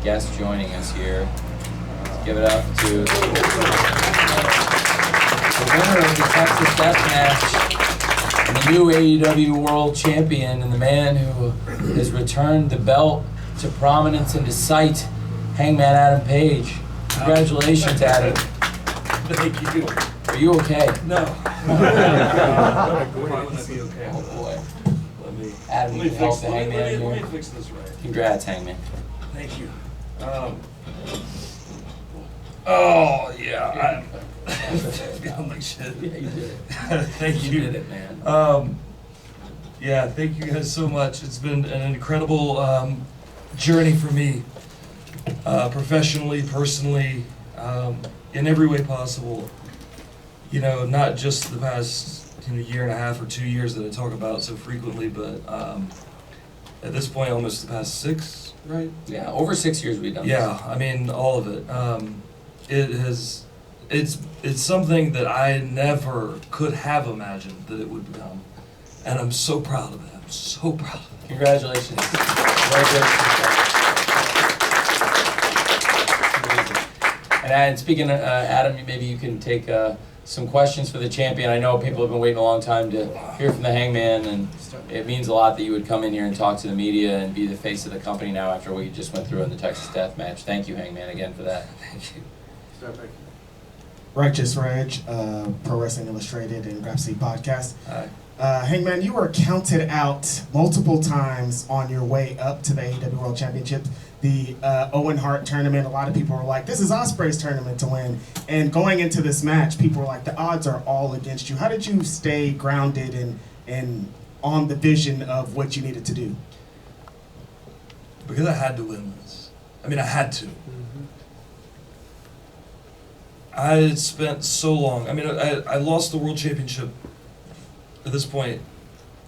guest joining us here. Let's give it up to the winner of the Texas Death Match, and the new AEW World Champion, and the man who has returned the belt to prominence and to sight, Hangman Adam Page. Congratulations, Adam. Thank you. Are you okay? No. Oh boy. Adam, you can help the Hangman here. Let me fix this right. Congrats, Hangman. Thank you. Oh, yeah. I'm like shit. Yeah, you did it. Thank you. You did it, man. Yeah, thank you guys so much. It's been an incredible journey for me, professionally, personally, in every way possible. You know, not just the past year and a half or 2 years that I talk about so frequently, but at this point, almost the past 6, right? Yeah, over 6 years we've done this. Yeah, I mean, all of it. It's something that I never could have imagined that it would become. And I'm so proud of it. I'm so proud of it. Congratulations. And speaking of Adam, maybe you can take some questions for the champion. I know people have been waiting a long time to hear from the Hangman, and it means a lot that you would come in here and talk to the media and be the face of the company now after what you just went through in the Texas Death Match. Thank you, Hangman, again for that. Thank you. Righteous Reg, Pro Wrestling Illustrated and Grapsy Podcast. Hi. Hangman, you were counted out multiple times on your way up to the AEW World Championship. The Owen Hart tournament, a lot of people were like, this is Ospreay's tournament to win. And going into this match, people were like, the odds are all against you. How did you stay grounded and on the vision of what you needed to do? Because I had to win this. I mean, I had to. I had spent so long. I mean, I lost the World Championship at this point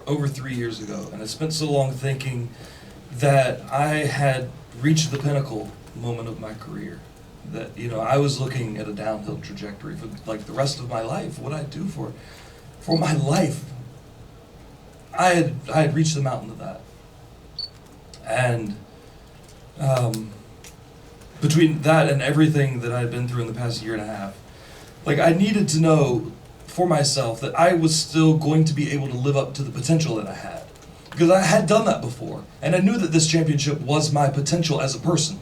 over 3 years ago. And I spent so long thinking that I had reached the pinnacle moment of my career. That, you know, I was looking at a downhill trajectory for like the rest of my life. What I'd do for my life. I had reached the mountain of that. And between that and everything that I had been through in the past year and a half, like I needed to know for myself that I was still going to be able to live up to the potential that I had. Because I had done that before, and I knew that this championship was my potential as a person.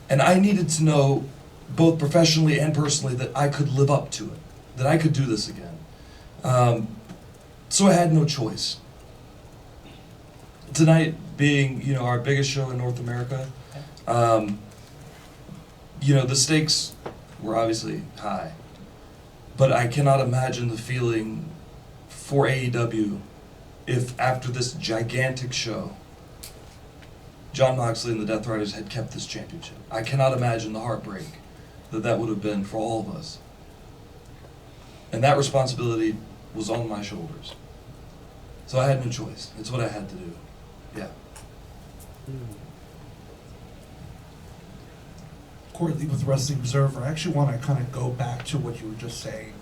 And I needed to know, both professionally and personally, that I could live up to it, that I could do this again. So I had no choice. Tonight being, you know, our biggest show in North America, you know, the stakes were obviously high. But I cannot imagine the feeling for AEW if after this gigantic show, Jon Moxley and the Death Riders had kept this championship. I cannot imagine the heartbreak that would have been for all of us. And that responsibility was on my shoulders. So I had no choice. It's what I had to do. Yeah. Corey Lee with Wrestling Observer. I actually want to kind of go back to what you were just saying.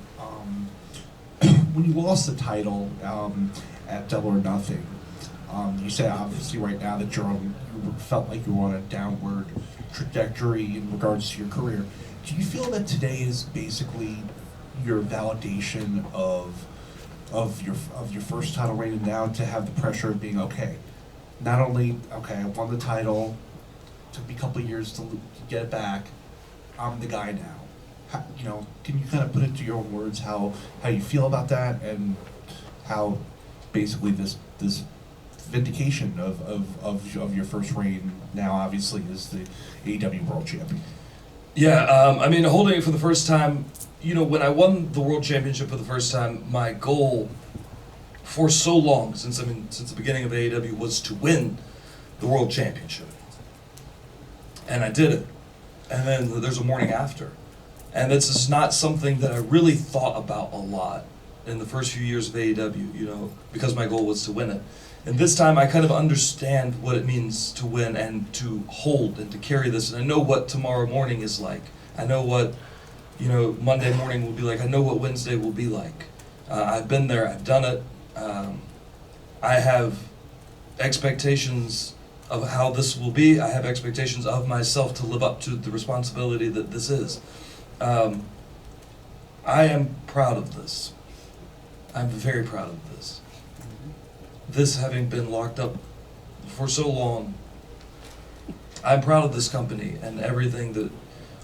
When you lost the title at Double or Nothing, you said obviously right now that you felt like you were on a downward trajectory in regards to your career. Do you feel that today is basically your validation of your first title reign, and now to have the pressure of being okay? Not only I won the title, took me a couple of years to get it back. I'm the guy now. How, you know, can you kind of put into your own words how you feel about that, and how basically this vindication of your first reign now obviously is the AEW World Champion? Yeah, I mean, holding it for the first time, you know, when I won the World Championship for the first time, my goal for so long, since the beginning of AEW, was to win the World Championship. And I did it. And then there's a morning after. And this is not something that I really thought about a lot in the first few years of AEW, you know, because my goal was to win it. And this time I kind of understand what it means to win and to hold and to carry this. And I know what tomorrow morning is like. I know what, you know, Monday morning will be like. I know what Wednesday will be like. I've been there. I've done it. I have expectations of how this will be. I have expectations of myself to live up to the responsibility that this is. I am proud of this. I'm very proud of this. This having been locked up for so long, I'm proud of this company and everything that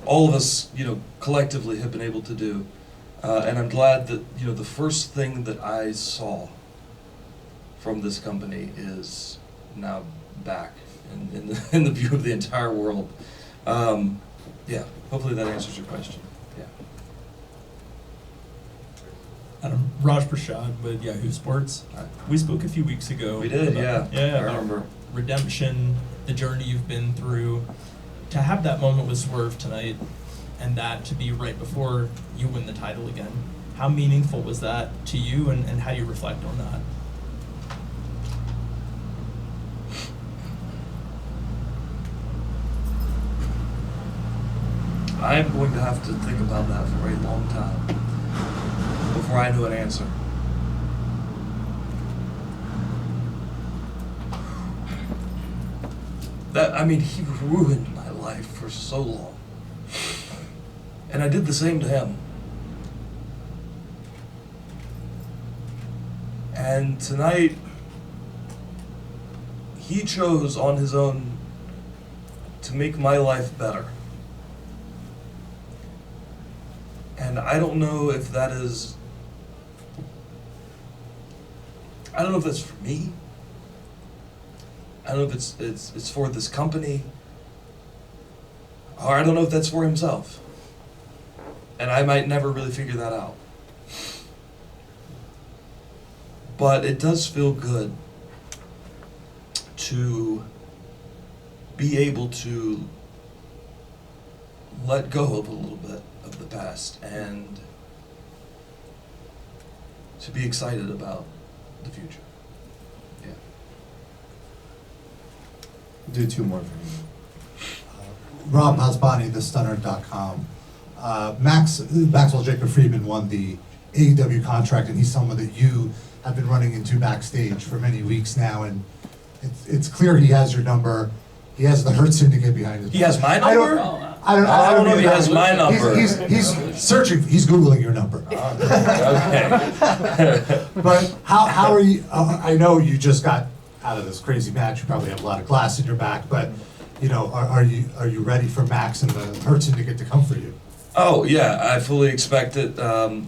all of us, collectively have been able to do. And I'm glad that, the first thing that I saw from this company is now back in the view of the entire world. Yeah, hopefully that answers your question. Yeah. Adam, Raj Prashad with Yahoo Sports. We spoke a few weeks ago. We did, about, yeah. I about remember. redemption, the journey you've been through. To have that moment with Swerve tonight, and that to be right before you win the title again, how meaningful was that to you, and how do you reflect on that? I'm going to have to think about that for a long time before I know an answer. He ruined my life for so long. And I did the same to him. And tonight, he chose on his own to make my life better. And I don't know if that is, I don't know if that's for me. I don't know if it's for this company, or I don't know if that's for himself. And I might never really figure that out. But it does feel good to be able to let go of a little bit of the past and to be excited about the future. Yeah. Do two more for you. Rob Hasbani, thestunner.com. Maxwell Jacob Friedman won the AEW contract, and he's someone that you have been running into backstage for many weeks now, and it's clear he has your number. He has the Hurt Syndicate behind him. He has my number? I don't know if he has my number. He's searching. He's Googling your number. Okay. But how are you? I know you just got out of this crazy match. You probably have a lot of glass in your back. But are you ready for Max and the Hurt Syndicate to come for you? Oh yeah, I fully expect it. I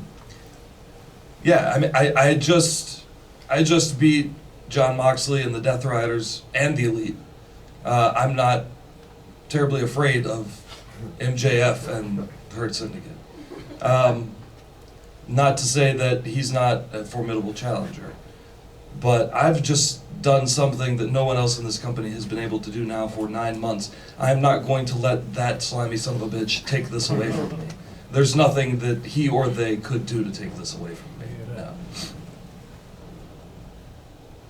just beat John Moxley and the Death Riders and the Elite. I'm not terribly afraid of MJF and Hurt Syndicate. Not to say that he's not a formidable challenger, but I've just done something that no one else in this company has been able to do now for 9 months. I'm not going to let that slimy son of a bitch take this away from me. There's nothing that he or they could do to take this away from me. No.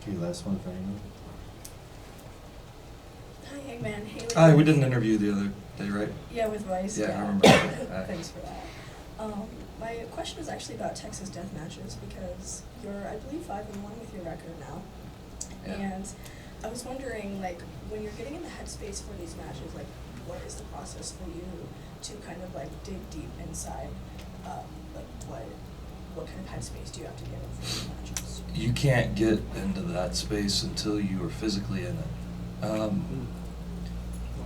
Okay, last one for you. Hi, Hangman. Haley. Hi, we did an interview the other day, right? Yeah, with Vice. Yeah, I remember. Thanks for that. My question is actually about Texas death matches because you're, I believe, 5-1 with your record now. Yeah. And I was wondering, when you're getting in the headspace for these matches, what is the process for you to kind of dig deep inside? What kind of headspace do you have to get in for these matches? You can't get into that space until you are physically in it.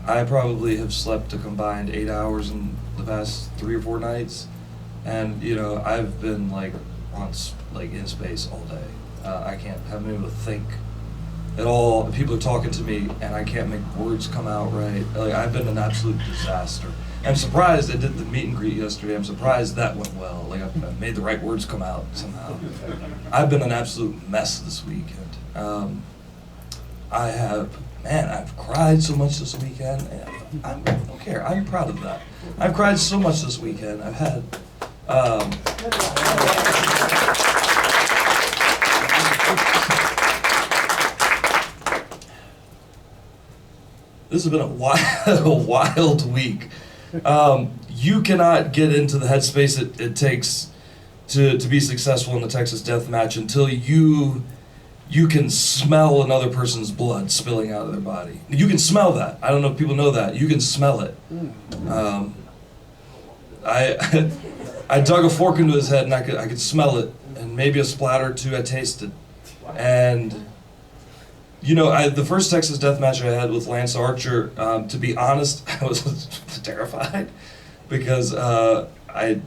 I probably have slept a combined 8 hours in the past 3 or 4 nights, and I've been in space all day. I haven't been able to think at all. People are talking to me, and I can't make words come out right. I've been an absolute disaster. I'm surprised I did the meet and greet yesterday. I'm surprised that went well. I made the right words come out somehow. I've been an absolute mess this weekend. I've cried so much this weekend. And I don't care. I'm proud of that. I've cried so much this weekend. I've had. This has been a wild week. You cannot get into the headspace it takes to be successful in the Texas Death Match until you you can smell another person's blood spilling out of their body. You can smell that. I don't know if people know that. You can smell it. I I dug a fork into his head and I could smell it, and maybe a splatter or two I tasted. And you know, the first Texas death match I had with Lance Archer, to be honest, I was terrified because I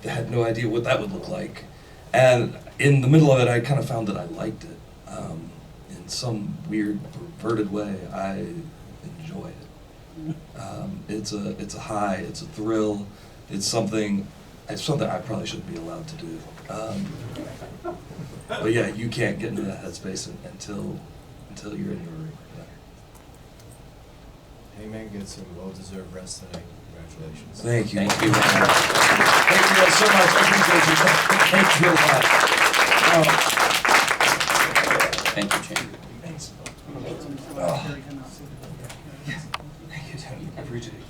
had no idea what that would look like. And in the middle of it, I kind of found that I liked it. In some weird, perverted way, I enjoy it. It's a high, it's a thrill, it's something I probably shouldn't be allowed to do. But yeah, you can't get into that headspace until you're in your ring. Yeah. Hangman gets some well-deserved rest tonight. Congratulations. Thank you. Thank you. Thank you guys so much. I appreciate you. Thank you a lot. Thank you, Champ. Thanks. Thank you, Tony. I appreciate it.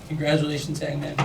Congratulations, Hangman.